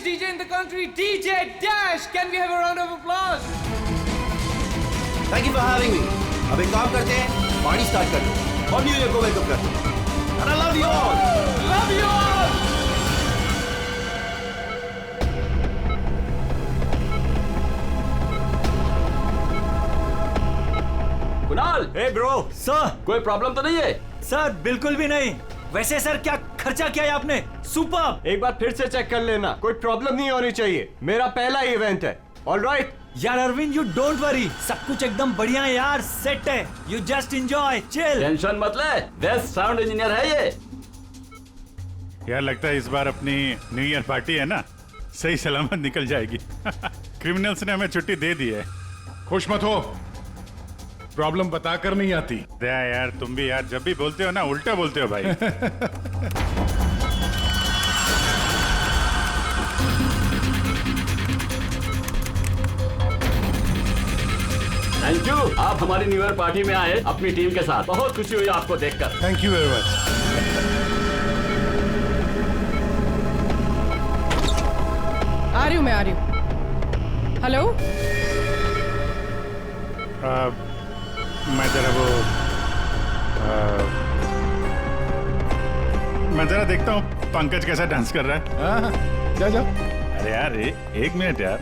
DJ in the country, DJ Dash. Can we have a round of applause? Thank you for having me. अब एक काम करते हैं, party start कर दो और न्यू ईयर को वेलकम करते हैं। And I love you all. Love you all. Kunal, hey bro. Sir, कोई प्रॉब्लम तो नहीं है? सर बिल्कुल भी नहीं। वैसे सर क्या खर्चा किया है आपने? सुपर। एक बार फिर से चेक कर लेना, कोई प्रॉब्लम नहीं होनी चाहिए। मेरा पहला इवेंट है। ऑलराइट यार अरविंद, यू डोंट वरी, सब कुछ एकदम बढ़िया है यार, सेट है। You just enjoy, chill. Tension मत ले, बेस्ट साउंड इंजीनियर है ये। यार लगता है इस बार अपनी न्यू ईयर पार्टी है ना, सही सलामत निकल जाएगी। क्रिमिनल्स ने हमें छुट्टी दे दी है। खुश मत हो, प्रॉब्लम बताकर नहीं आती। दया यार, तुम भी यार जब भी बोलते हो ना उल्टा बोलते हो भाई। थैंक यू, आप हमारी न्यू ईयर पार्टी में आए अपनी टीम के साथ। बहुत खुशी हुई आपको देखकर। Thank you very much. आ रही हूँ, मैं आ रही हूँ। हेलो, मैं जरा देखता हूँ पंकज कैसा डांस कर रहा है। हाँ, जा जा। अरे यार एक मिनट यार।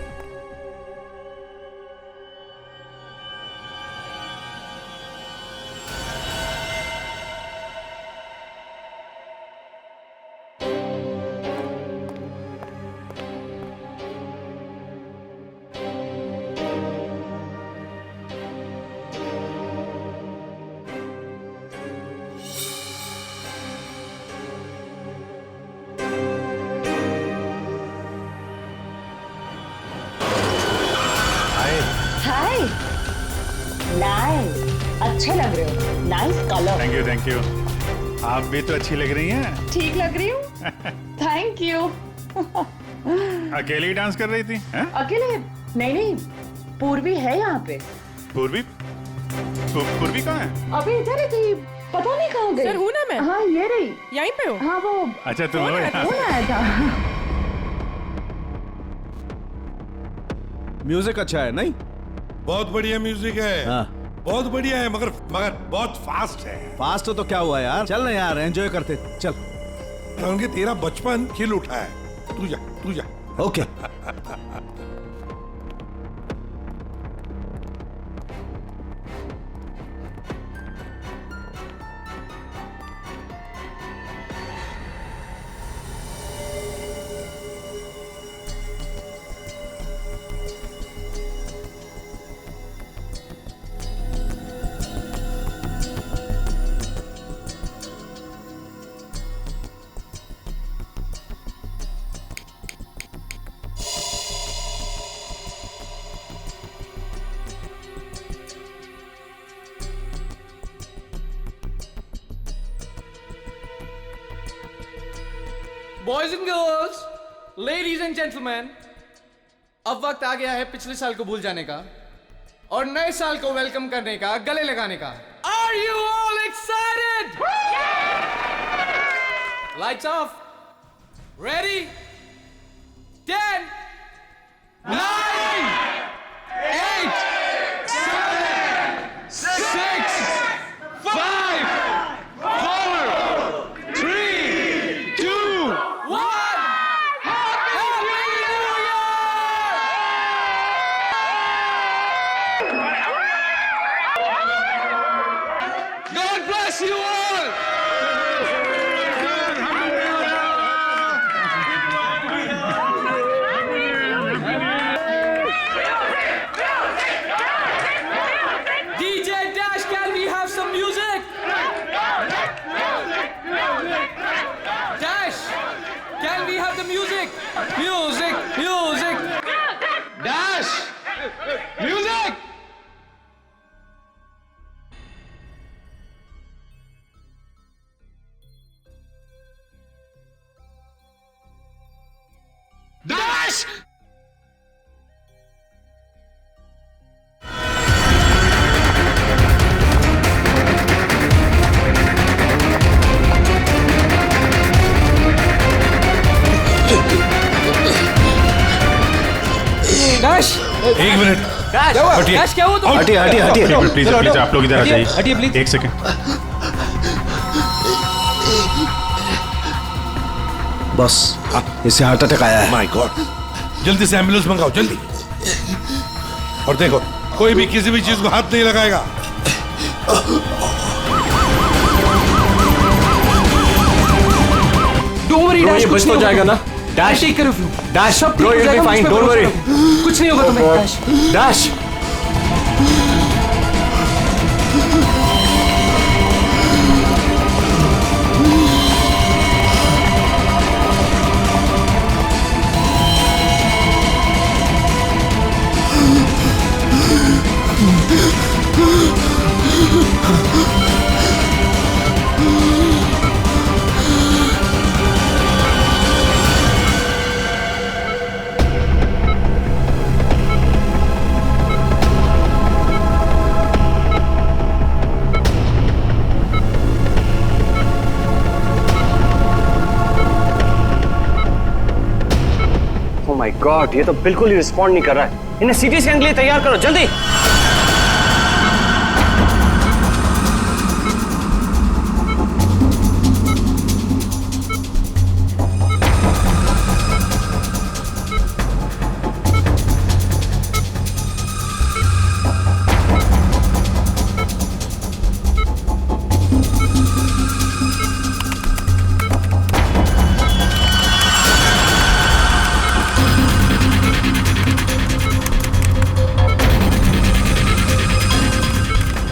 हाय, नाइस, अच्छे लग रहे हो, नाइस कलर। Thank you. आप भी तो अच्छी लग रही हैं। ठीक लग रही हूँ, थैंक यू। अकेली डांस कर रही थी? अकेले नहीं, पूर्वी है यहाँ पे। पूर्वी? पूर्वी कहाँ है? अभी इधर ही थी, पता नहीं कहाँ गई। सर हूँ ना मैं। हाँ ये रही, यहीं पे हो। हाँ वो। अच्छा तुम हो यहाँ। कौन आया था? म्यूजिक अच्छा है नहीं? बहुत बढ़िया म्यूजिक है। हाँ। बहुत बढ़िया है, मगर बहुत फास्ट है। फास्ट हो तो क्या हुआ यार, चल ना यार, एंजॉय करते, चल। क्योंकि तेरा बचपन खिल उठा है। तू जा। Okay. Boys and girls, ladies and gentlemen, अब वक्त आ गया है पिछले साल को भूल जाने का और नए साल को वेलकम करने का, गले लगाने का। Are you all excited? Lights off. Ready? 10, 9, 8, 7, 6, 5, 4, 3, 2, 1. Happy New Year! God bless you all! एक मिनट हटिए कैश क्या हुआ तुम? हटिए हटिए हटिए प्लीज प्लीज आप लोग इधर आ जाइए। हटिए, please। एक सेकंड। बस इसे हार्ट अटैक आया है। माय गॉड, जल्दी से एम्बुलेंस मंगाओ जल्दी। और देखो कोई भी किसी भी चीज को हाथ नहीं लगाएगा। Don't worry, Bro, Dash, ये कुछ बच तो नहीं जाएगा होगा ना? Dash, take care of you. Dash, सब ठीक bro, हो you'll be जाएगा, fine, मुझ पे don't भरोसा worry। रखो। कुछ नहीं होगा तुम्हें, Dash। Dash, oh my God, ये तो बिल्कुल ही रिस्पॉन्ड नहीं कर रहा है। इन्हें सीटी स्कैन के लिए तैयार करो जल्दी।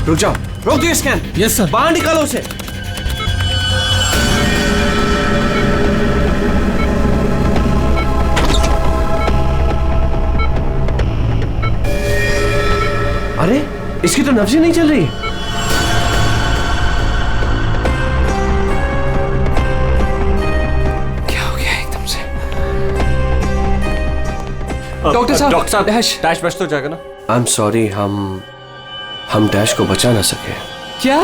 रुक जाओ, रोक दियो स्कैन। Yes sir. बाहर निकालो उसे। अरे इसकी तो नब्ज ही नहीं चल रही। क्या हो गया एकदम से? डॉक्टर साहब, डैश। डैश बच तो जाएगा ना? आई एम सॉरी, हम डैश को बचा ना सके। क्या?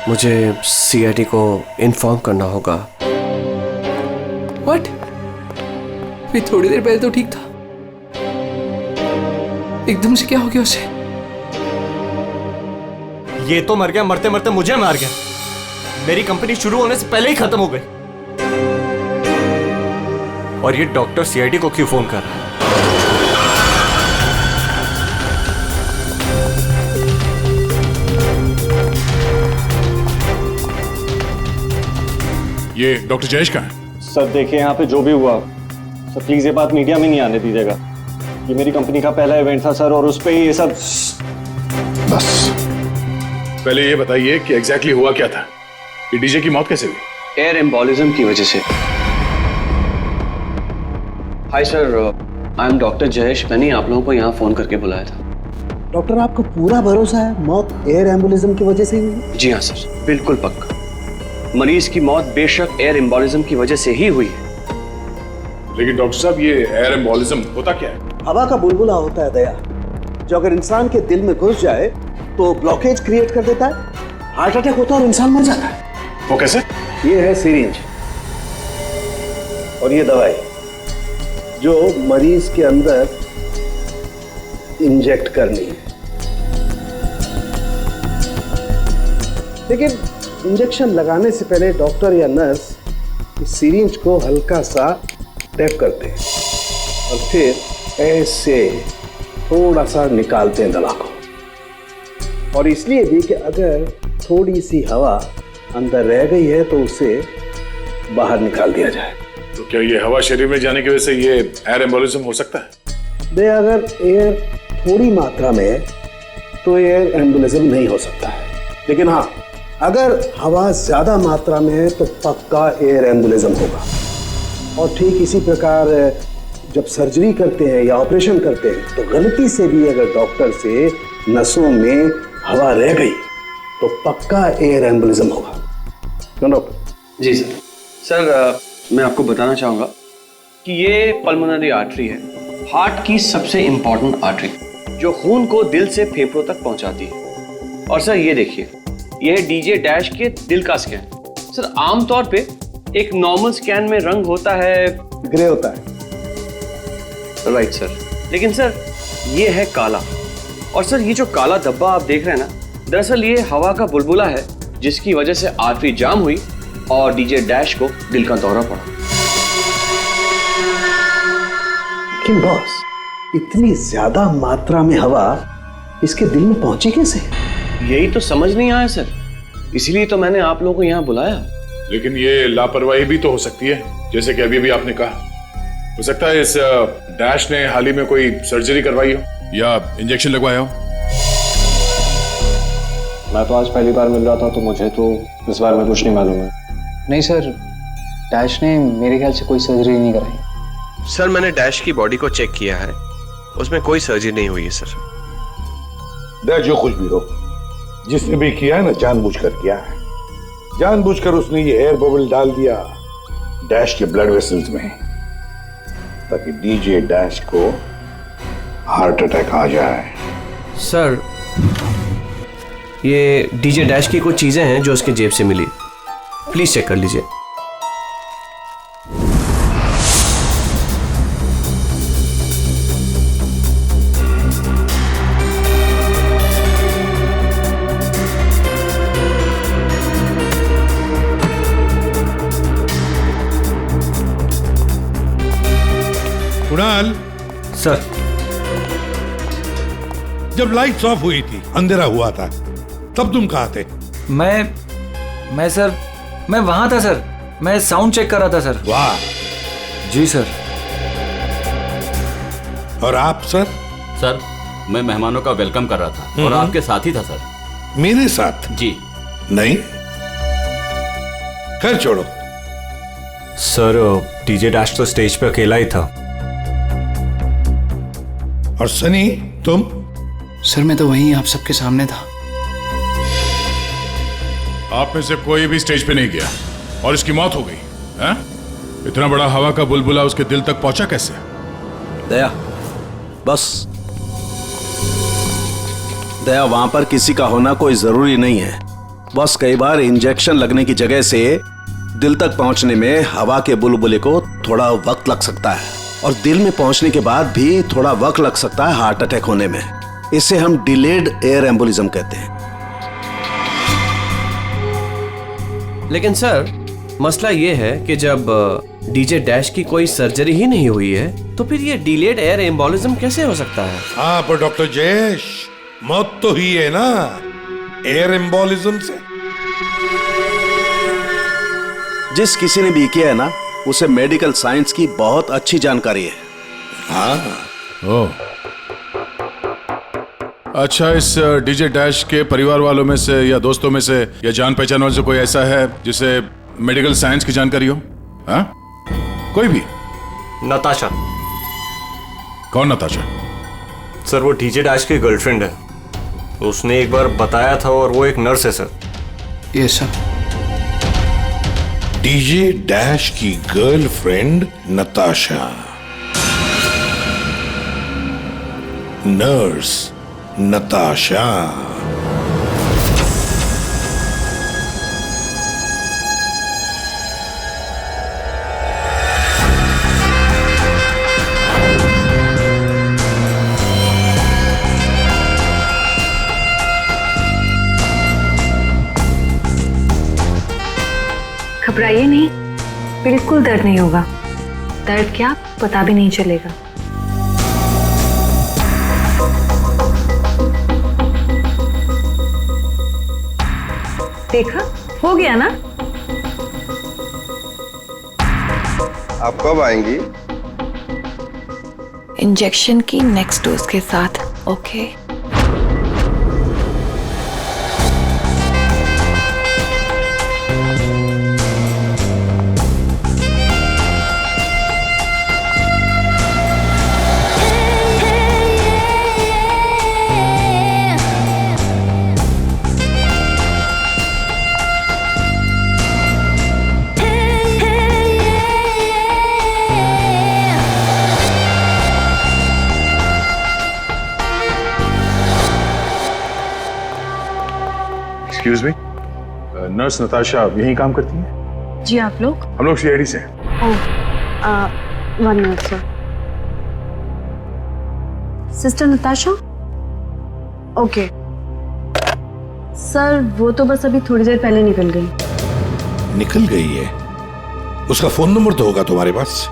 मुझे सीआईडी को इन्फॉर्म करना होगा। व्हाट? ये थोड़ी देर पहले तो ठीक था, एकदम से क्या हो गया उसे? ये तो मर गया, मरते मरते मुझे मार गया। मेरी कंपनी शुरू होने से पहले ही खत्म हो गई। और ये डॉक्टर सीआईडी को क्यों फोन कर रहा है? ये डॉक्टर जयेश कहाँ है? सर देखिए यहाँ पे जो भी हुआ सर, प्लीज ये बात मीडिया में नहीं आने दीजिएगा। ये मेरी कंपनी का पहला इवेंट था सर, और उस पे ये सब। बस पहले ये बताइए कि एग्जैक्टली हुआ क्या था? ये डीजे की मौत कैसे हुई? एयर एम्बोलिज्म की वजह से। Hi sir, I am doctor Jayesh. मैंने आप लोगों को यहाँ फोन करके बुलाया था। डॉक्टर आपको पूरा भरोसा है मौत एयर एम्बुलिज्म की वजह से हुई? जी हाँ सर, बिल्कुल पक्का। मरीज की मौत बेशक एयर एम्बोलिज्म की वजह से ही हुई है। लेकिन डॉक्टर साहब, ये एयर एम्बोलिज्म होता क्या है? हवा का बुलबुला होता है दया, जो अगर इंसान के दिल में घुस जाए तो ब्लॉकेज क्रिएट कर देता है, हार्ट अटैक होता है और इंसान मर जाता है। वो कैसे? ये है सिरिंज और ये दवाई जो मरीज के अंदर इंजेक्ट करनी है। लेकिन इंजेक्शन लगाने से पहले डॉक्टर या नर्स इस सिरिंज को हल्का सा टैप करते हैं और फिर ऐसे थोड़ा सा निकालते हैं दवा को। और इसलिए भी कि अगर थोड़ी सी हवा अंदर रह गई है तो उसे बाहर निकाल दिया जाए। तो क्या ये हवा शरीर में जाने की वजह से ये एयर एम्बोलिज्म हो सकता है? दे अगर एयर थोड़ी मात्रा में है तो एयर एम्बुलिज्म नहीं हो सकता है, लेकिन हाँ अगर हवा ज्यादा मात्रा में है तो पक्का एयर एम्बुलिज्म होगा। और ठीक इसी प्रकार जब सर्जरी करते हैं या ऑपरेशन करते हैं तो गलती से भी अगर डॉक्टर से नसों में हवा रह गई तो पक्का एयर एम्बुलिज्म होगा। क्यों डॉक्टर? जी सर। सर मैं आपको बताना चाहूँगा कि ये पल्मोनरी आर्टरी है, हार्ट की सबसे इंपॉर्टेंट आर्टरी जो खून को दिल से फेफड़ों तक पहुंचाती है। और सर ये देखिए, ये है डीजे डैश के दिल का स्कैन। सर आमतौर पे एक नॉर्मल स्कैन में रंग होता है, ग्रे होता है। राइट सर, लेकिन सर ये है काला। और सर ये जो काला धब्बा आप देख रहे हैं ना, दरअसल ये हवा का बुलबुला है जिसकी वजह से आर्टरी जाम हुई और डीजे डैश को दिल का दौरा पड़ा। लेकिन बॉस, इतनी ज्यादा मात्रा में हवा इसके दिल में पहुंची कैसे? यही तो समझ नहीं आया सर, इसलिए तो मैंने आप लोगों को यहाँ बुलाया। लेकिन ये लापरवाही भी तो हो सकती है, जैसे कि अभी भी आपने कहा। हो सकता है इस डैश ने हाल ही में कोई सर्जरी करवाई हो या इंजेक्शन लगवाया हो। मैं तो आज पहली बार मिल रहा था, तो मुझे तो इस बारे में कुछ नहीं मालूम है। नहीं सर, डैश ने मेरे ख्याल से कोई सर्जरी नहीं कराई। सर मैंने डैश की बॉडी को चेक किया है, उसमें कोई सर्जरी नहीं हुई है सर। डैश जो कुछ भी हो, जिसने भी किया है ना, जानबूझकर किया है। जानबूझकर उसने ये एयर बबल डाल दिया डैश के ब्लड वेसल्स में, ताकि डीजे डैश को हार्ट अटैक आ जाए। सर ये डीजे डैश की कुछ चीजें हैं जो उसके जेब से मिली, प्लीज चेक कर लीजिए। कुणाल सर, जब लाइट्स ऑफ हुई थी, अंधेरा हुआ था, तब तुम कहाँ थे? मैं सर, मैं वहां था सर। मैं साउंड चेक कर रहा था सर। वाह। जी सर। और आप सर? सर मैं मेहमानों का वेलकम कर रहा था और आपके साथ ही था सर। मेरे साथ? जी नहीं, खैर छोड़ो। सर डीजे डैश तो स्टेज पे अकेला ही था। और सनी तुम? सर मैं तो वहीं आप सबके सामने था। आप में से कोई भी स्टेज पे नहीं गया और इसकी मौत हो गई है? इतना बड़ा हवा का बुलबुला उसके दिल तक पहुंचा कैसे? दया, बस दया, वहां पर किसी का होना कोई जरूरी नहीं है। बस कई बार इंजेक्शन लगने की जगह से दिल तक पहुंचने में हवा के बुलबुले को थोड़ा वक्त लग सकता है, और दिल में पहुंचने के बाद भी थोड़ा वक्त लग सकता है हार्ट अटैक होने में। इसे हम डिलेड एयर एम्बोलिज्म कहते हैं। लेकिन सर मसला ये है कि जब डीजे डैश की कोई सर्जरी ही नहीं हुई है, तो फिर ये डिलेड एयर एम्बोलिज्म कैसे हो सकता है? हाँ पर डॉक्टर जयेश, मौत तो ही है ना एयर एम्बोलिज्म से। जिस किसी ने भी किया है ना, उसे मेडिकल साइंस की बहुत अच्छी जानकारी है। हाँ। ओ अच्छा, इस डीजे डैश के परिवार वालों में से या दोस्तों में से या जान पहचान वालों से कोई ऐसा है जिसे मेडिकल साइंस की जानकारी हो? हाँ? कोई भी? नताशा। कौन नताशा? सर वो डीजे डैश की गर्लफ्रेंड है। उसने एक बार बताया था, और वो एक नर्स है sir. Yes sir. DJ dash की गर्लफ्रेंड नताशा, नर्स नताशा। घबराइए नहीं, बिल्कुल दर्द नहीं होगा। दर्द क्या, पता भी नहीं चलेगा। देखा, हो गया ना? आप कब आएंगी? इंजेक्शन की नेक्स्ट डोज के साथ। Okay. Excuse me, nurse Natasha यहीं काम करती है? जी, आप लोग? हम लोग सीआईडी से हैं। One minute sir. Sister Natasha? Okay sir, वो तो बस अभी थोड़ी देर पहले निकल गई। निकल गई है? उसका फोन नंबर तो होगा तुम्हारे पास?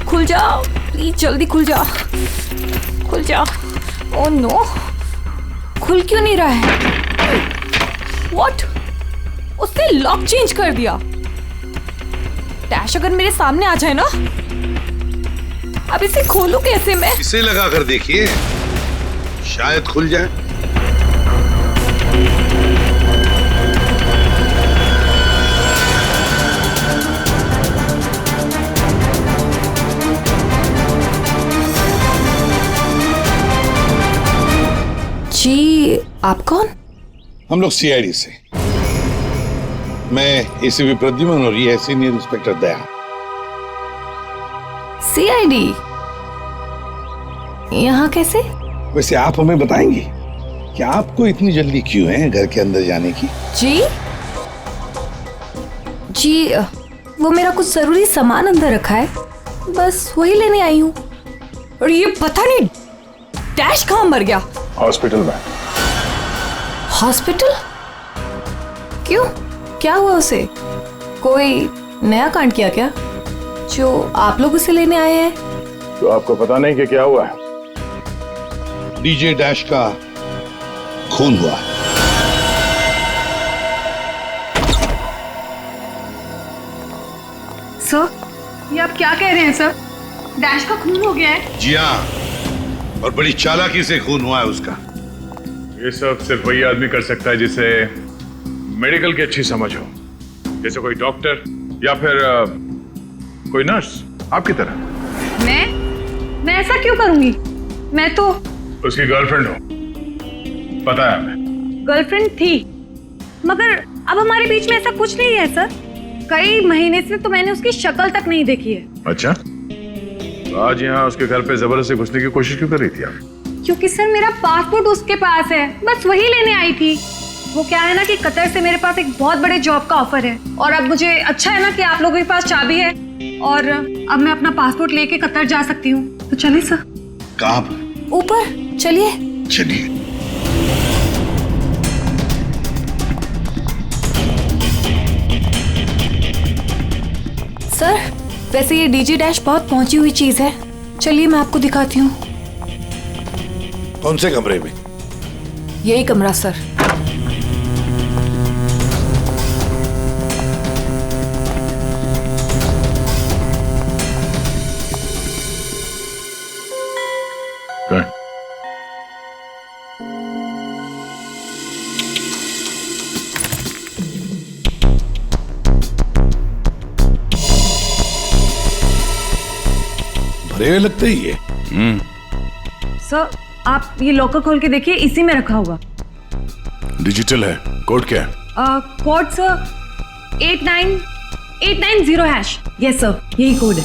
खुल जा प्लीज, जल्दी खुल जा, खुल जा। ओह नो, खुल क्यों नहीं रहा है? व्हाट? उसने लॉक चेंज कर दिया। डैश अगर मेरे सामने आ जाए ना, अब इसे खोलूं कैसे मैं? इसे लगा कर देखिए, शायद खुल जाए। जी, आप कौन? हम लोग सीआईडी से। मैं एसीपी प्रद्युमन और ये है सीनियर इंस्पेक्टर दया। सीआईडी यहाँ कैसे? वैसे आप हमें बताएंगी कि आपको इतनी जल्दी क्यों है घर के अंदर जाने की? जी, वो मेरा कुछ जरूरी सामान अंदर रखा है, बस वही लेने आई हूँ। और ये पता नहीं डैश कहाँ मर गया? हॉस्पिटल में। हॉस्पिटल? क्यों, क्या हुआ उसे? कोई नया कांड किया क्या जो आप लोग उसे लेने आए हैं? तो आपको पता नहीं कि क्या हुआ है? डीजे डैश का खून हुआ। सर, ये आप क्या कह रहे हैं सर? डैश का खून हो गया है? जी हाँ, और बड़ी चालाकी से खून हुआ है उसका। ये सब सिर्फ वही आदमी कर सकता है जिसे मेडिकल की अच्छी समझ हो, जैसे कोई डॉक्टर या फिर कोई नर्स आपकी तरह। मैं ऐसा क्यों करूंगी? मैं तो उसकी गर्लफ्रेंड हो, पता है हमें। गर्लफ्रेंड थी, मगर अब हमारे बीच में ऐसा कुछ नहीं है सर। कई महीने से तो मैंने उसकी शक्ल तक नहीं देखी है। अच्छा, तो आज यहाँ उसके घर पे जबरदस्ती घुसने की कोशिश क्यों कर रही थी आप? क्योंकि सर मेरा पासपोर्ट उसके पास है, बस वही लेने आई थी। वो क्या है ना कि कतर से मेरे पास एक बहुत बड़े जॉब का ऑफर है, और अब मुझे अच्छा है ना कि आप लोगों के पास चाबी है, और अब मैं अपना पासपोर्ट लेके कतर जा सकती हूँ। तो चलिए सर। कहाँ पर? ऊपर चलिए। चलिए। सर, वैसे ये डीजे डैश बहुत पहुंची हुई चीज है, चलिए मैं आपको दिखाती हूँ। कौन से कमरे में? यही कमरा सर। भरे हुए लगते ही है। सर, आप ये लॉकर खोल के देखिए, इसी में रखा होगा। डिजिटल है। कोड क्या है? Code sir 89890#। यस सर, यही कोड है।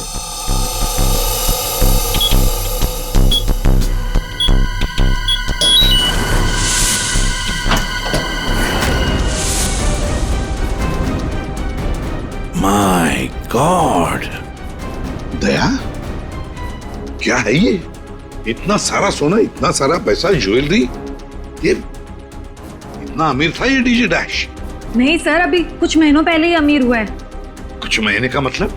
माय गॉड, दया, क्या है ये? इतना सारा सोना, इतना सारा पैसा, ज्वेलरी, ये इतना अमीर था ये डीजे डैश? नहीं सर, अभी कुछ महीनों पहले ही अमीर हुआ है। कुछ महीने का मतलब?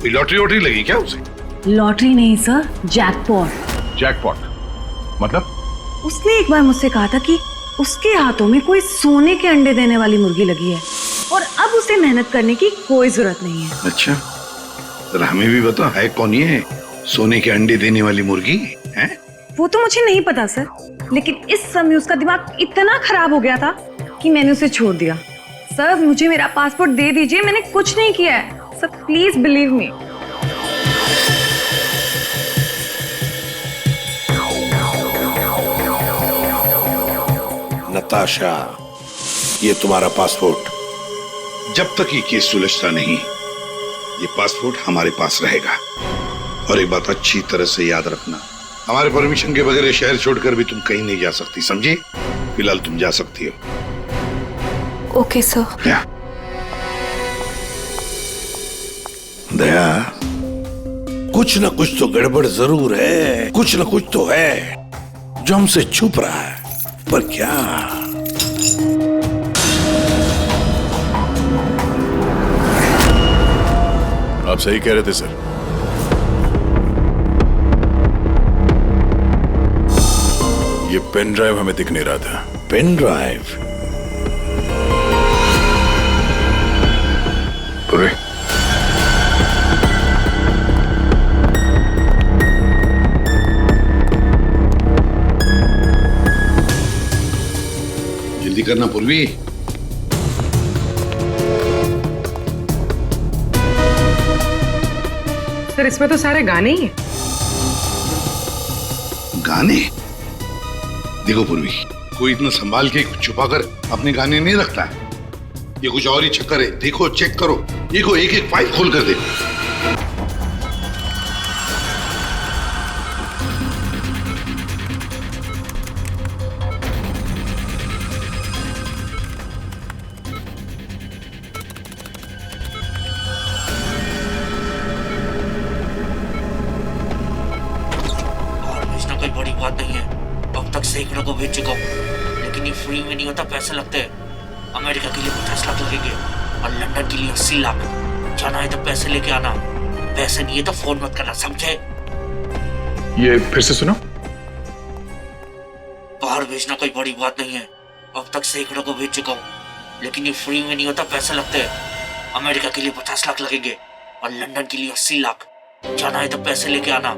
कोई लॉटरी वॉटरी लगी क्या उसे? लॉटरी नहीं सर, जैकपॉट। जैकपॉट मतलब? उसने एक बार मुझसे कहा था कि उसके हाथों में कोई सोने के अंडे देने वाली मुर्गी लगी है, और अब उसे मेहनत करने की कोई जरूरत नहीं है। अच्छा, जरा हमें भी बता, है कौन ये सोने के अंडे देने वाली मुर्गी है? वो तो मुझे नहीं पता सर, लेकिन इस समय उसका दिमाग इतना खराब हो गया था कि मैंने उसे छोड़ दिया। सर, मुझे मेरा पासपोर्ट दे दीजिए, मैंने कुछ नहीं किया है। Sir please believe me. Natasha, ये तुम्हारा पासपोर्ट। जब तक ये केस सुलझता नहीं, ये पासपोर्ट हमारे पास रहेगा। और एक बात अच्छी तरह से याद रखना, हमारे परमिशन के बगैर शहर छोड़कर भी तुम कहीं नहीं जा सकती, समझी? फिलहाल तुम जा सकती हो। Okay sir. दया, कुछ ना कुछ तो गड़बड़ जरूर है, कुछ ना कुछ तो है जो हमसे छुप रहा है, पर क्या? आप सही कह रहे थे सर। ये पेन ड्राइव हमें दिख नहीं रहा था। Pen drive? पूरे जल्दी करना पूर्वी। सर इसमें तो सारे गाने ही हैं। गाने? देखो पूर्वी, कोई इतना संभाल के छुपाकर अपने गाने नहीं रखता है। ये कुछ और ही चक्कर है। देखो, चेक करो, देखो, एक एक फाइल खोल कर देखो। कोई बड़ी बात नहीं है, अब तक सैकड़ों को भेज चुका हूँ, लेकिन ये फ्री में नहीं होता, पैसे लगते हैं। अमेरिका के लिए 50 लाख लगेंगे और लंदन के लिए 80 लाख। जाना है तो पैसे लेके आना, पैसे नहीं है तो फोन मत करना, समझे? ये फिर से सुनो। बाहर भेजना कोई बड़ी बात नहीं है, अब तक सैकड़ों को भेज चुका हूँ, लेकिन ये फ्री में नहीं होता, पैसे लगते हैं। अमेरिका के लिए 50 लाख लगेंगे और लंदन के लिए 80 लाख। जाना है तो पैसे लेके आना,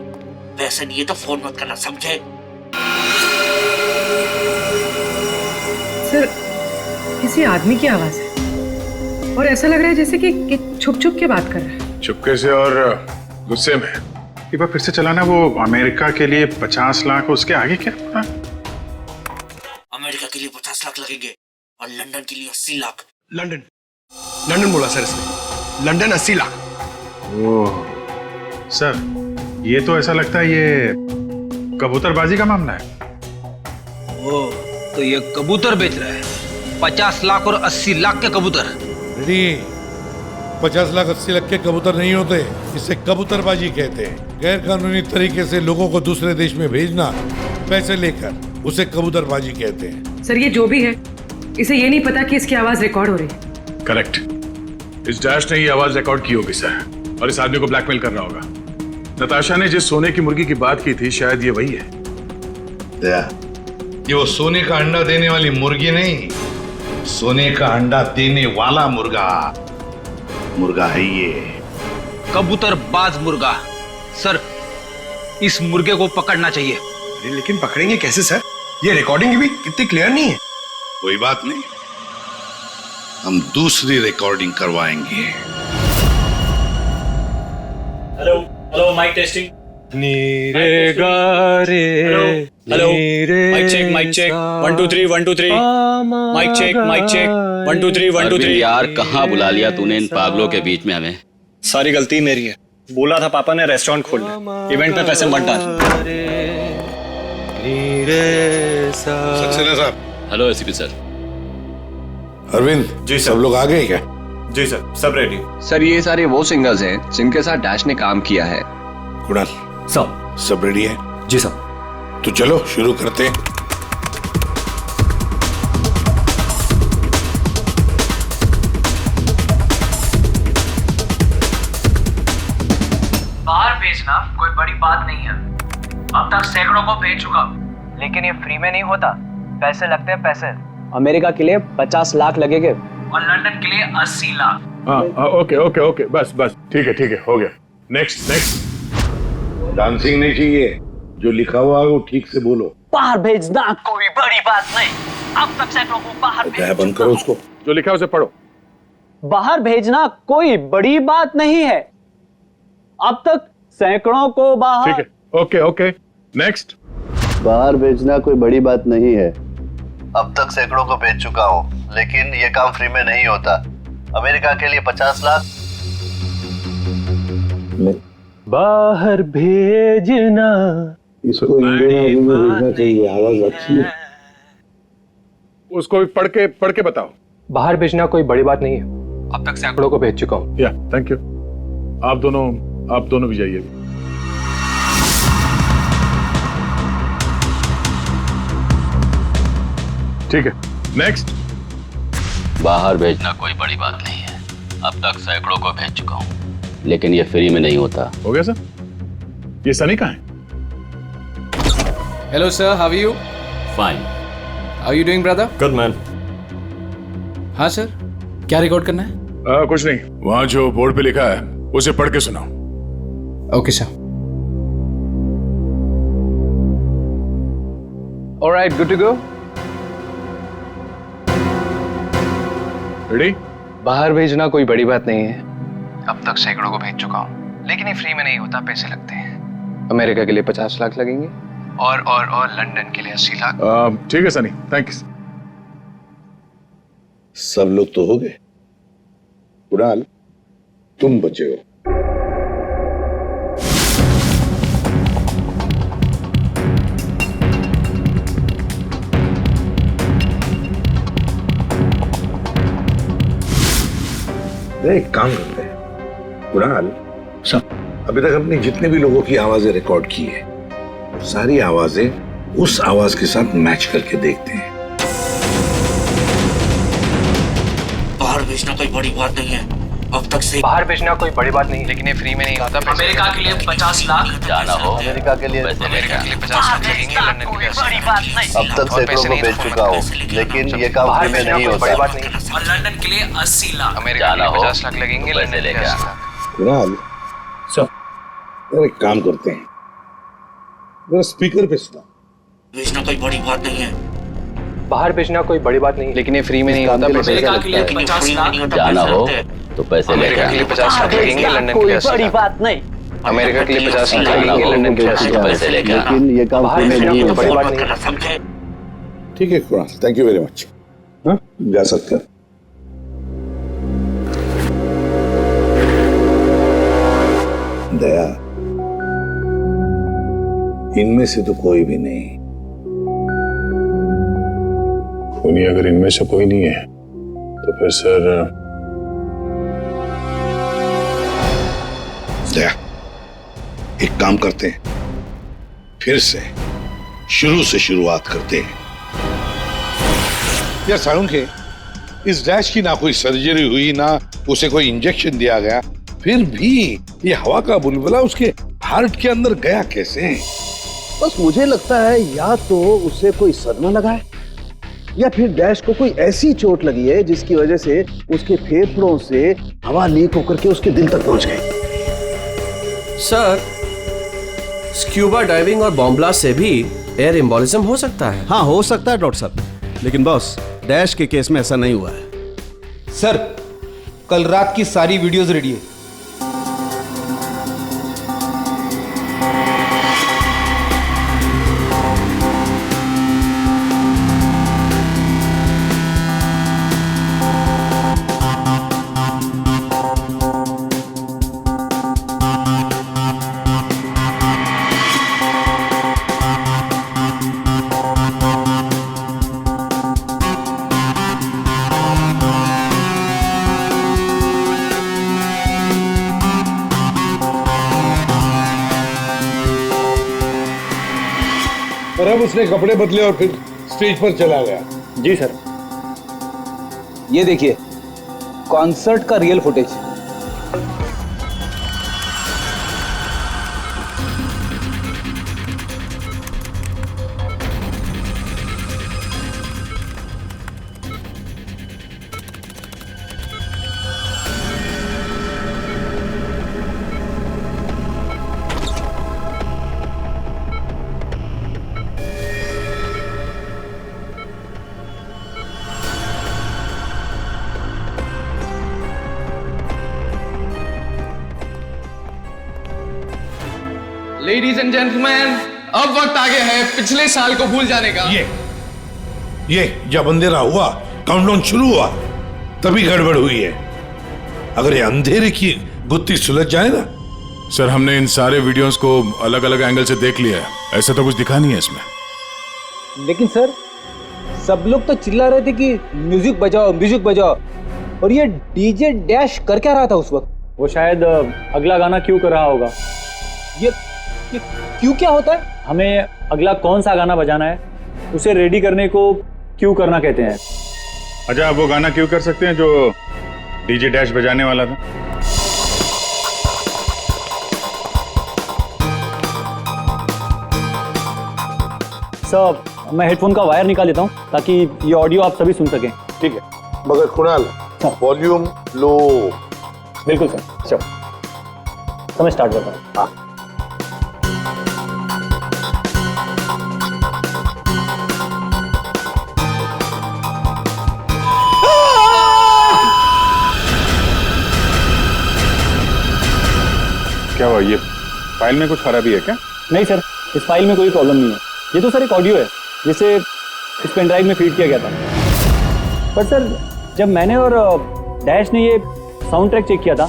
पैसे नहीं है तो फोन मत करना, समझे? सर किसी आदमी की आवाज है और ऐसा लग रहा है जैसे कि छुप छुप के बात कर रहा है। चुपके से और गुस्से में। एक बार फिर से चलाना। वो अमेरिका के लिए 50 लाख, उसके आगे क्या? अमेरिका के लिए 50 लाख लगेंगे और लंदन के लिए 80 लाख। लंदन बोला सर इसने, लंदन 80 लाख। ओह सर, ये तो ऐसा लगता है ये कबूतरबाजी का मामला है। ओ, तो ये कबूतर बेच रहा है, 50 लाख और 80 लाख के कबूतर। नहीं, 50 लाख 80 लाख के कबूतर नहीं होते, इसे कबूतरबाजी कहते हैं। गैर कानूनी तरीके से लोगों को दूसरे देश में भेजना पैसे लेकर, उसे कबूतरबाजी कहते हैं। सर ये जो भी है, इसे ये नहीं पता कि इसकी आवाज रिकॉर्ड हो रही है। करेक्ट। इस डैश ने ये आवाज रिकॉर्ड की होगी सर, और इस आदमी को ब्लैकमेल कर रहा होगा। नताशा ने जिस सोने की मुर्गी की बात की थी, शायद ये वही है। ये वो सोने का अंडा देने वाली मुर्गी नहीं, सोने का अंडा देने वाला मुर्गा है ये। कबूतरबाज मुर्गा। सर, इस मुर्गे को पकड़ना चाहिए। अरे लेकिन पकड़ेंगे कैसे सर? ये रिकॉर्डिंग भी कितनी क्लियर नहीं है। कोई बात नहीं, हम दूसरी रिकॉर्डिंग करवाएंगे। Hello hello, mic testing. नीरे गारे, hello, mic check, mic check, 1 2 3 1 2 3, mic check, mic check, 1 2 3 1 2 3। यार कहाँ बुला लिया तूने इन पागलों के बीच में हमें? सारी गलती मेरी है, बोला था पापा ने रेस्टोरेंट खोलना, इवेंट पे पैसे मत डाल। सक्सेना साहब। Hello ACP sir. Arvind ji, सब लोग आ गए क्या? जी सर, सब रेडी। सर ये सारे वो सिंगर्स हैं जिनके साथ डैश ने काम किया है। कुणाल सब रेडी है? जी सर। तो चलो शुरू करते हैं। बाहर भेजना कोई बड़ी बात नहीं है, अब तक सैकड़ों को भेज चुका, लेकिन ये फ्री में नहीं होता, पैसे लगते हैं, पैसे। अमेरिका के लिए 50 लाख लगेंगे और लंदन के लिए 80 लाख। हाँ, ओके ओके ओके, बस बस, ठीक है, हो गया। Next next. डांसिंग नहीं चाहिए, जो लिखा हुआ है वो ठीक से बोलो। बाहर भेजना कोई बड़ी बात नहीं, अब तक सैकड़ों को बाहर भेज। बंद करो उसको। जो लिखा है उसे पढ़ो। बाहर भेजना कोई बड़ी बात नहीं है। अब तक सैकड़ों को बाहर। ठीक है, ओके ओके, नेक्स्ट। बाहर भेजना कोई बड़ी बात नहीं है। अब तक सैकड़ों को भेज चुका हूँ, लेकिन ये काम फ्री में नहीं होता। अमेरिका के लिए 50 लाख। बाहर भेजना, इसको इंडियन में भेजना चाहिए, आवाज अच्छी है। उसको भी पढ़ के बताओ। बाहर भेजना कोई बड़ी बात नहीं है, अब तक सैकड़ों को भेज चुका हूँ। या थैंक यू। आप दोनों भी जाइए। ठीक है, नेक्स्ट। बाहर भेजना कोई बड़ी बात नहीं है, अब तक सैकड़ों को भेज चुका हूँ, लेकिन ये फ्री में नहीं होता। हो गया सर? ये सनी कहाँ है? Hello sir, how are you? Fine. How you doing brother? Good man. हाँ सर, क्या रिकॉर्ड करना है? कुछ नहीं, वहां जो बोर्ड पे लिखा है उसे पढ़ के सुनाओ। Okay sir. Alright, good to go. Ready? बाहर भेजना कोई बड़ी बात नहीं है, अब तक सैकड़ों को भेज चुका हूँ, लेकिन ये फ्री में नहीं होता, पैसे लगते हैं। अमेरिका के लिए 50 लाख लगेंगे और लंदन के लिए 80 लाख। ठीक है सनी, थैंक्स। सब लोग तो हो गए, कुणाल तुम बचे हो। एक काम करते हैं कुणाल, अभी तक हमने जितने भी लोगों की आवाजें रिकॉर्ड की है, सारी आवाजें उस आवाज के साथ मैच करके देखते हैं। बाहर भेजना कोई बड़ी बात नहीं है, अब तक से बाहर भेजना कोई बड़ी बात नहीं, लेकिन ये फ्री में नहीं होता। अमेरिका के लिए 50 लाख जाना हो अमेरिका के लिए 50 लाख लगेंगे, लंदन के लिए 80 लाख। अब तक सैकड़ों को भेज चुका हूँ, लेकिन ये काम फ्री में नहीं होता। बड़ी बात नहीं, और लंदन के लिए 80 लाख। अमेरिका के लिए 50 लाख लगेंगे, लंदन के लिए 80 लाख। कुणाल यार एक काम करते हैं, जरा स्पीकर पे सुना। भेजना कोई बड़ी बात नहीं है, बाहर भेजना कोई बड़ी बात नहीं, लेकिन ये फ्री में नहीं होता। अमेरिका के लिए 50 लाख जाना हो तो पैसे अमेरिका के लिए 50 लाख लगेंगे, लंदन के लिए 80 बड़ी लाख। बात नहीं। अमेरिका के लिए 50 लाख लगेंगे, लंदन के लिए 80 लाख। पैसे लेकर लेकिन ये काम बाहर फ्री में भेजना नहीं कोई बड़ी होता। बात नहीं। समझे? ठीक है Kunal, thank you very much. हाँ जा सकते हैं। दया, इनमें से तो कोई भी नहीं। खूनी अगर इनमें से कोई नहीं है तो फिर सर दया, एक काम करते हैं, फिर से शुरू से शुरुआत करते हैं। यार साळुंखे, इस डैश की ना कोई सर्जरी हुई, ना उसे कोई इंजेक्शन दिया गया, फिर भी ये हवा का बुलबुला उसके हार्ट के अंदर गया कैसे? बस मुझे लगता है या तो उसे कोई सदमा लगा है, या फिर डैश को कोई ऐसी चोट लगी है जिसकी वजह से उसके फेफड़ों से हवा लीक होकर के उसके दिल तक पहुंच गई। सर, स्क्यूबा डाइविंग और बॉम्ब ब्लास्ट से भी एयर एम्बोलिज्म हो सकता है। हाँ हो सकता है डॉक्टर साहब, लेकिन बॉस डैश के केस में ऐसा नहीं हुआ है। सर, कल रात की सारी वीडियोस रेडी है। और अब उसने कपड़े बदले और फिर स्टेज पर चला गया। जी सर, ये देखिए कॉन्सर्ट का real footage. Ladies and gentleman, अब वक्त आ गया है पिछले साल को भूल जाने का। ये जब अंधेरा हुआ, काउंटडाउन शुरू हुआ, तभी गड़बड़ हुई है। अगर ये अंधेरे की गुत्थी सुलझ जाए ना। सर, हमने इन सारे वीडियोस को अलग अलग एंगल से देख लिया है, ऐसा तो कुछ दिखा नहीं है इसमें। लेकिन सर, सब लोग तो चिल्ला रहे थे कि म्यूजिक बजाओ, म्यूजिक बजाओ, और ये डीजे डैश कर क्या रहा था उस वक्त? वो शायद अगला गाना क्यों कर रहा होगा। ये क्यों क्या होता है? हमें अगला कौन सा गाना बजाना है उसे रेडी करने को क्यों करना कहते हैं। अच्छा, आप वो गाना क्यों कर सकते हैं जो डीजे डैश बजाने वाला था? सर, मैं हेडफोन का वायर निकाल लेता हूँ ताकि ये ऑडियो आप सभी सुन सकें। ठीक है, मगर कुणाल, वॉल्यूम लो। बिल्कुल सर, चलो समय स्टार्ट करता हूँ। हाँ। क्या हुआ? ये फाइल में कुछ खराबी है क्या? नहीं सर, इस फाइल में कोई प्रॉब्लम नहीं है। ये तो सर एक ऑडियो है जिसे इस पेन ड्राइव में फीड किया गया था। पर सर, जब मैंने और डैश ने ये साउंड ट्रैक चेक किया था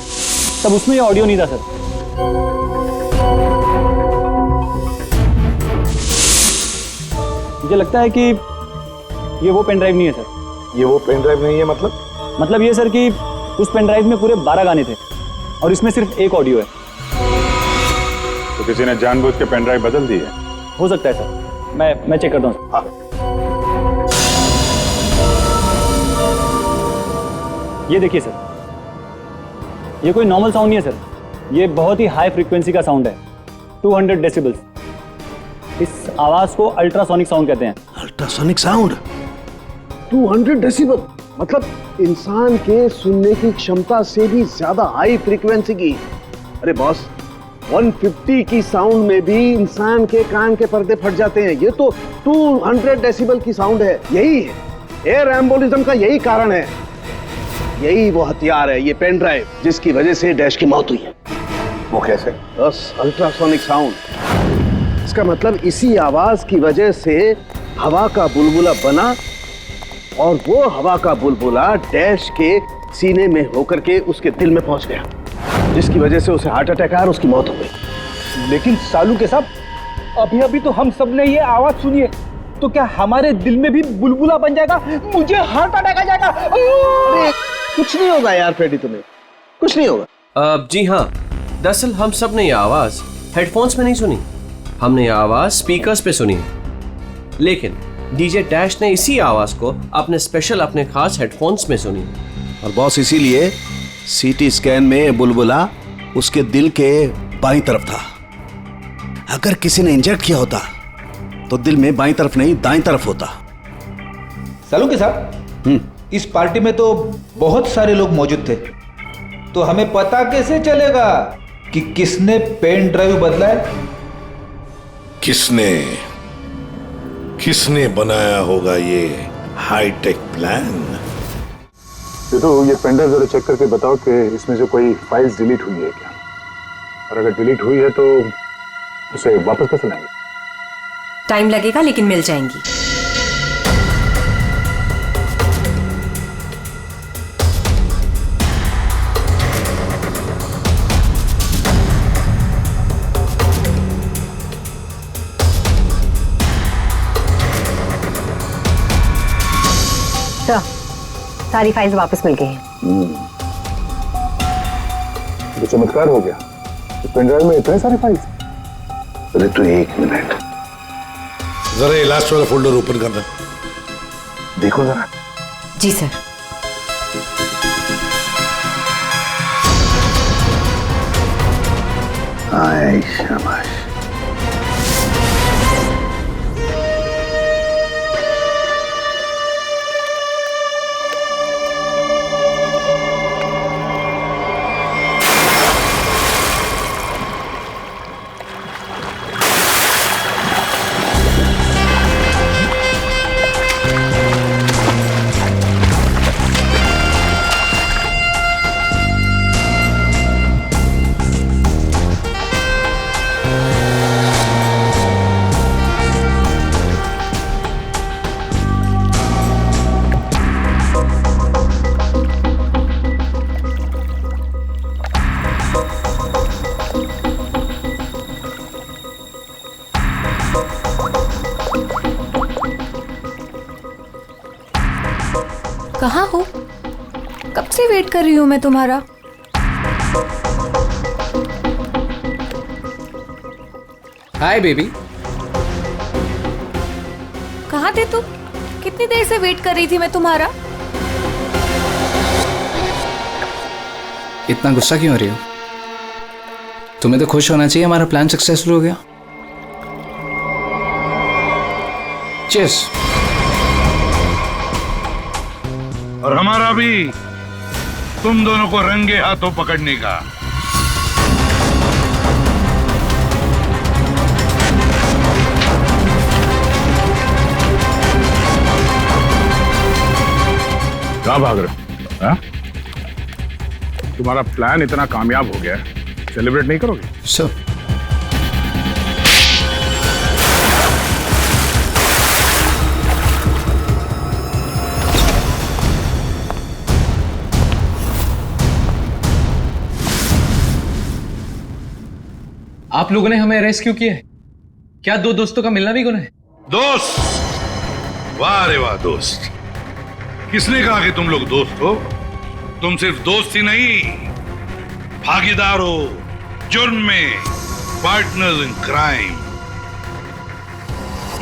तब उसमें ये ऑडियो नहीं था सर। मुझे लगता है कि ये वो पेन ड्राइव नहीं है सर। ये वो पेन ड्राइव नहीं है मतलब ये सर कि उस पेन ड्राइव में पूरे 12 गाने थे और इसमें सिर्फ एक ऑडियो है। तो किसी ने जानबूझ के पेन ड्राइव बदल दी है? हो सकता है सर, मैं चेक करता हूँ। हाँ। ये देखिए सर, ये कोई नॉर्मल साउंड नहीं है सर, ये बहुत ही हाई फ्रीक्वेंसी का साउंड है, 200 डेसिबल्स। इस आवाज को अल्ट्रासोनिक साउंड कहते हैं। अल्ट्रासोनिक साउंड 200 डेसिबल, मतलब इंसान के सुनने की क्षमता से भी ज्यादा हाई फ्रीक्वेंसी की। अरे बॉस, 150 की साउंड में भी इंसान के कान के पर्दे फट जाते हैं। ये तो 200 डेसिबल की साउंड है। यही है एयर एम्बोलिज्म का, यही कारण है, यही वो हथियार है, ये पेन ड्राइव जिसकी वजह से डैश की मौत हुई है। वो कैसे? बस अल्ट्रासोनिक साउंड। इसका मतलब इसी आवाज की वजह से हवा का बुलबुला बना और वो हवा का बुलबुला डैश के सीने में होकर के उसके दिल में पहुंच गया, जिसकी वजह से उसे हार्ट अटैक आया और उसकी मौत हो गई। लेकिन सालू के साहब, अभी अभी तो हम सब ने ये आवाज सुनी है, तो क्या हमारे दिल में भी बुलबुला बन जाएगा? मुझे हार्ट अटैक आ जाएगा। अरे कुछ नहीं होगा यार फ्रेडी, तुम्हें कुछ नहीं होगा। जी हाँ, दरअसल हम सब ने ये आवाज हेडफोन्स में नहीं सुनी, हमने ये आवाज स्पीकर्स पे सुनी। लेकिन डीजे डैश ने इसी आवाज को अपने खास हेडफोन्स में सुनी। और बॉस, इसीलिए सीटी स्कैन में बुलबुला उसके दिल के बाईं तरफ था। अगर किसी ने इंजेक्ट किया होता तो दिल में बाईं तरफ नहीं दाईं तरफ होता। सालू के साहब, इस पार्टी में तो बहुत सारे लोग मौजूद थे, तो हमें पता कैसे चलेगा कि किसने पेन ड्राइव बदला है? किसने बनाया होगा ये हाईटेक प्लान? तो ये पेन ड्राइव जरा चेक करके बताओ कि इसमें से कोई फाइल्स डिलीट हुई है क्या, और अगर डिलीट हुई है तो उसे वापस कैसे लाएंगे? टाइम लगेगा लेकिन मिल जाएंगी। सारी फाइल्स वापस मिल गई हैं। तो चमत्कार हो गया, इस पेन ड्राइव में इतने सारे फाइल्स। अरे तो एक मिनट, जरा ये लास्ट वाला फोल्डर ओपन करना, देखो जरा। जी सर। आए शाबाश। कहाँ हो? कब से वेट कर रही हूँ मैं तुम्हारा। Hi baby. कहाँ थे तुम? कितनी देर से वेट कर रही थी मैं तुम्हारा। इतना गुस्सा क्यों हो रही हो? तुम्हें तो खुश होना चाहिए, हमारा प्लान सक्सेसफुल हो गया। चीयर्स। और हमारा भी तुम दोनों को रंगे हाथों पकड़ने का। कहाँ भाग रहे हो? तुम्हारा प्लान इतना कामयाब हो गया, सेलिब्रेट नहीं करोगे? सर आप लोगों ने हमें अरेस्ट क्यों किया है? क्या दो दोस्तों का मिलना भी गुनाह है? दोस्त? वाह रे वाह दोस्त। किसने कहा कि तुम लोग दोस्त हो? तुम सिर्फ दोस्त ही नहीं, भागीदार हो जुर्म में, पार्टनर्स इन क्राइम।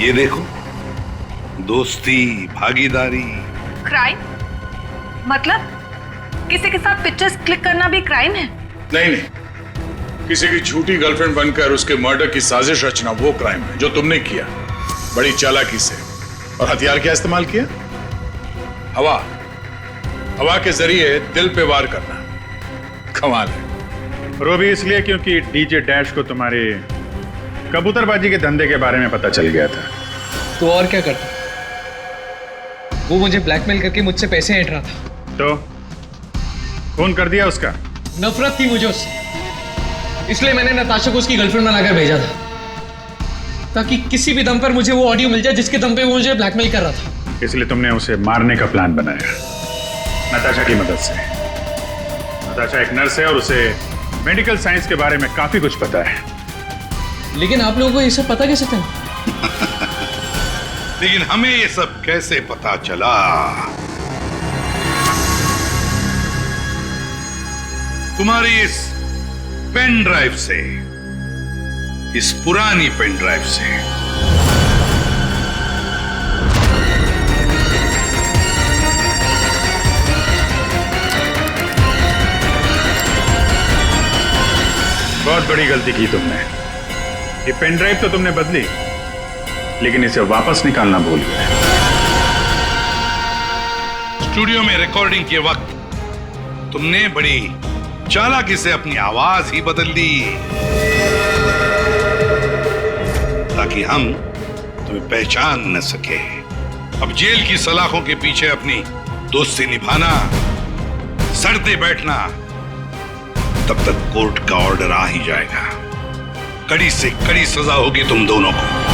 ये देखो, दोस्ती, भागीदारी। क्राइम मतलब किसी के साथ पिक्चर्स क्लिक करना भी क्राइम है? नहीं नहीं, किसी की झूठी गर्लफ्रेंड बनकर उसके मर्डर की साजिश रचना वो क्राइम है जो तुमने किया, बड़ी चालाकी से। और हथियार क्या इस्तेमाल किया? हवा के जरिए दिल पे वार करना। कमाल है। और वो भी इसलिए क्योंकि डीजे डैश को तुम्हारे कबूतरबाजी के धंधे के बारे में पता चल गया था। तो और क्या करता? वो मुझे ब्लैकमेल करके मुझसे पैसे ऐंठ रहा था। तो खून कर दिया उसका? नफरत थी मुझे उससे, इसलिए मैंने नताशा को उसकी गर्लफ्रेंड बनाकर भेजा था, ताकि किसी भी दम पर मुझे वो ऑडियो मिल जाए जिसके दम पे वो मुझे ब्लैकमेल कर रहा था। इसलिए तुमने उसे मारने का प्लान बनाया नताशा की मदद से। नताशा एक नर्स है और उसे मेडिकल साइंस के बारे में काफी कुछ पता है। लेकिन आप लोगों को ये सब पता कैसे था? लेकिन हमें ये सब कैसे पता चला? तुम्हारी इस पेन ड्राइव से, इस पुरानी पेन ड्राइव से। बहुत बड़ी गलती की तुमने। ये पेन ड्राइव तो तुमने बदली, लेकिन इसे वापस निकालना भूल गए। स्टूडियो में रिकॉर्डिंग के वक्त तुमने बड़ी चालाकी से अपनी आवाज ही बदल दी, ताकि हम तुम्हें पहचान न सके। अब जेल की सलाखों के पीछे अपनी दोस्ती निभाना, सड़ते बैठना, तब तक कोर्ट का ऑर्डर आ ही जाएगा। कड़ी से कड़ी सजा होगी तुम दोनों को।